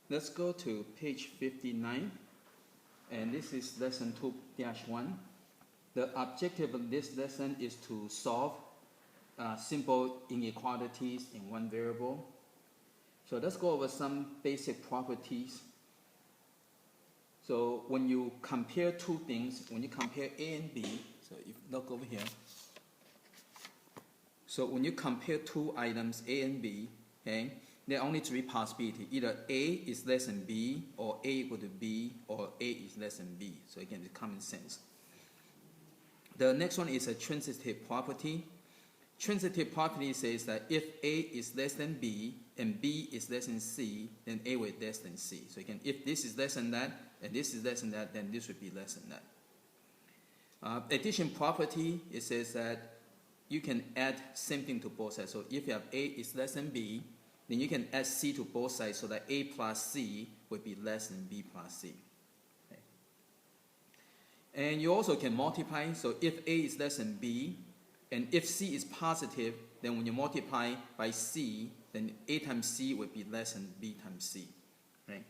Let's go to page 59, and this is lesson 2-1. The objective of this lesson is to solve simple inequalities in one variable. So let's go over some basic properties. So when you compare two things, when you compare A and B, so if you look over here, so when you compare two items A and B, okay, there are only three possibilities. Either A is less than B, or A equal to B, or A is less than B. So again, it's common sense. The next one is a transitive property. Transitive property says that if A is less than B and B is less than C, then A will be less than C. So again, if this is less than that and this is less than that, then this would be less than that. Addition property, it says that you can add same thing to both sides. So if you have A is less than B, then you can add C to both sides so that A plus C would be less than B plus C. Okay. And you also can multiply. So if A is less than B, and if C is positive, then when you multiply by C, then A times C would be less than B times C. Right?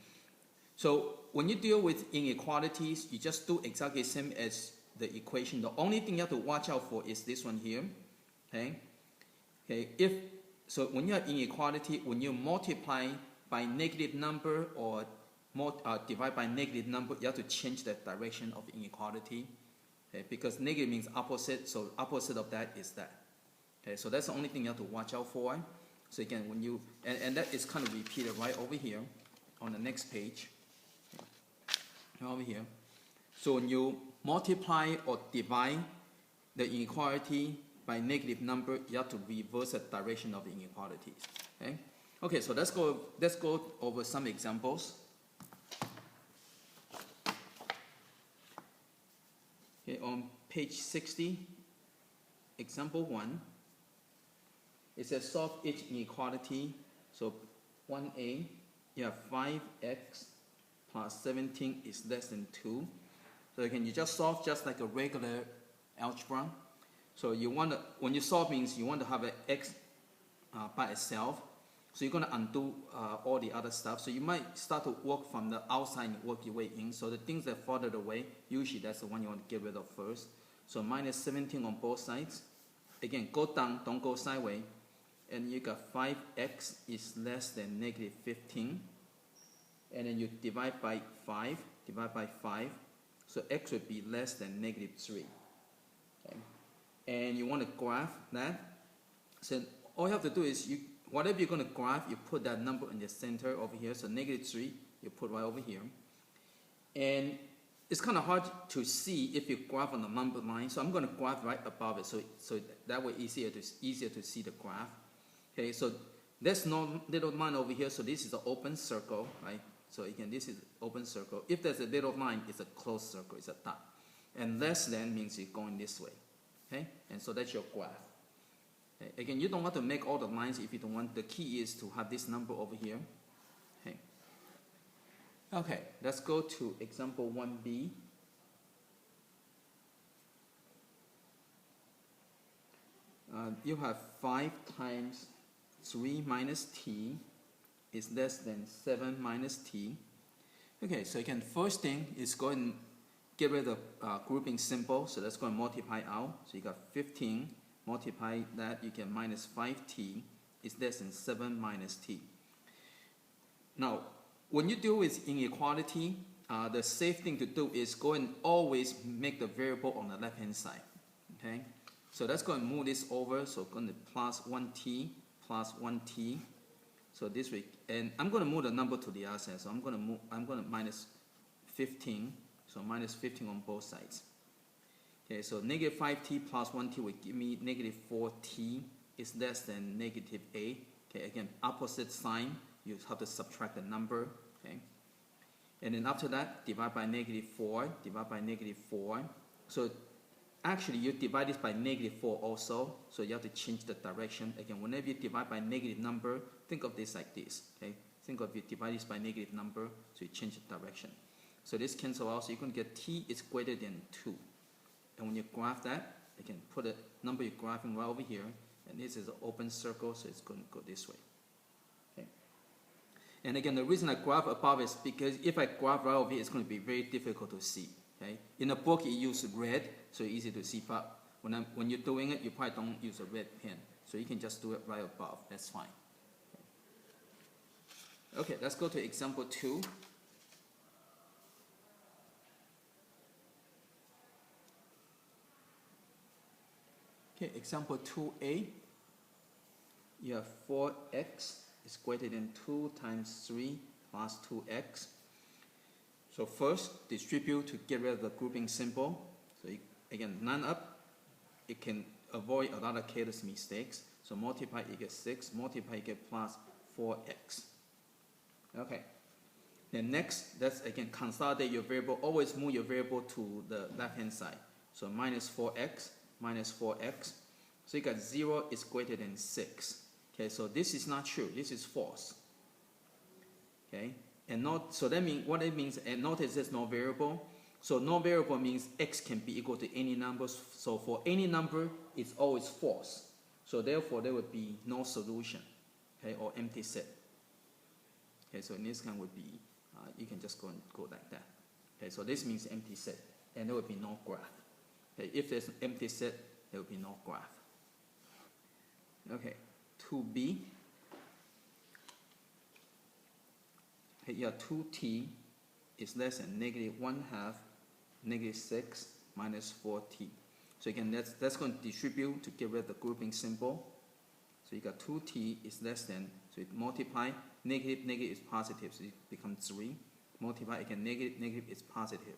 So when you deal with inequalities, you just do exactly the same as the equation. The only thing you have to watch out for is this one here. Okay? Okay. So when you have inequality, when you multiply by negative number or divide by negative number, you have to change the direction of inequality. Okay, because negative means opposite, so opposite of that is that. Okay, so that's the only thing you have to watch out for. So again, when you and that is kind of repeated right over here on the next page. Okay, over here. So when you multiply or divide the inequality by negative number, you have to reverse the direction of the inequalities. Okay. Okay, so let's go over some examples. Okay, on page 60, example 1, it says solve each inequality. So 1a, you have 5x plus 17 is less than 2. So again, you just solve just like a regular algebra. So you want to, when you solve means you want to have an x by itself. So you're going to undo all the other stuff. So you might start to work from the outside and work your way in. So the things that farther away, usually that's the one you want to get rid of first. So minus 17 on both sides. Again, go down, don't go sideways. And you got 5x is less than negative 15. And then you divide by 5, So x would be less than negative 3. Okay. And you want to graph that. So all you have to do is whatever you're going to graph, you put that number in the center over here. So negative 3, you put right over here. And it's kind of hard to see if you graph on the number line. So I'm going to graph right above it. So that way easier to see the graph. Okay, so there's no little line over here. So this is an open circle, right? So again, this is open circle. If there's a little line, it's a closed circle. It's a dot. And less than means you're going this way. Okay, and so that's your graph. Okay. Again, you don't want to make all the lines if you don't want. The key is to have this number over here. Okay. Okay, let's go to example 1b. You have 5 times 3 minus t is less than 7 minus t. Okay, so again, first thing is go and get rid of grouping symbol. So let's go and multiply out. So you got 15. Multiply that, you get minus 5t is less than 7 minus t. Now, when you deal with inequality, the safe thing to do is go and always make the variable on the left-hand side. Okay? So let's go and move this over. So going to plus 1t plus 1t. So this way, and I'm going to move the number to the other side. So I'm going to minus 15. So minus 15 on both sides. Okay, so negative 5t plus 1t will give me negative 4t is less than negative a. Okay, again, opposite sign, you have to subtract the number. Okay, and then after that, divide by negative 4, divide by negative 4. So actually, you divide this by negative 4 also, so you have to change the direction. Again, whenever you divide by negative number, think of this like this. Okay, think of you divide this by negative number, so you change the direction. So this cancels out, so you're going to get t is greater than 2. And when you graph that, you can put a number you're graphing right over here, and this is an open circle, so it's going to go this way. Okay. And again, the reason I graph above is because if I graph right over here, it's going to be very difficult to see. Okay? In the book, it uses red, so easy to see. But when you're doing it, you probably don't use a red pen. So you can just do it right above. That's fine. Okay, let's go to example 2. Okay, example 2a. You have 4x is greater than 2 times 3 plus 2x. So first, distribute to get rid of the grouping symbol. So again, none up. It can avoid a lot of careless mistakes. So multiply, you get 6. Multiply, you get plus 4x. Okay. Then next, let's again consolidate your variable. Always move your variable to the left-hand side. So minus 4x, minus 4x. So you got 0 is greater than 6. Okay, so this is not true. This is false. Okay, and not so that means what it means. And notice there's no variable. So no variable means x can be equal to any number. So for any number, it's always false. So therefore, there would be no solution. Okay, or empty set. Okay, so in this kind would be you can just go like that. Okay, so this means empty set, and there would be no graph. Okay, if there's an empty set, there will be no graph. Okay, 2b. Okay, yeah, 2t is less than -1/2 -6 minus 4t. So again, that's going to distribute to get rid of the grouping symbol. So you got 2t is less than, so it multiply, negative is positive, so it becomes 3. Multiply again, negative is positive.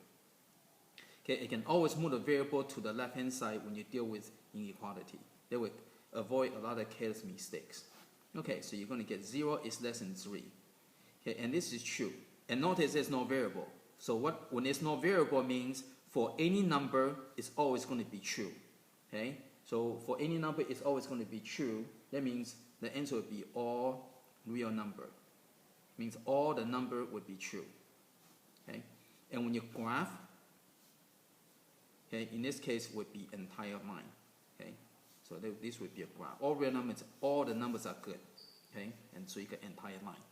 Okay, you can always move the variable to the left-hand side when you deal with inequality. That would avoid a lot of careless mistakes. Okay, so you're going to get 0 is less than 3. Okay, and this is true. And notice there's no variable. So when there's no variable means for any number, it's always going to be true. Okay, so for any number, it's always going to be true. That means the answer would be all real number. Means all the number would be true. Okay, and when you graph, okay, in this case would be entire line. Okay, so this would be a graph. All real numbers, all the numbers are good. Okay, and so you get entire line.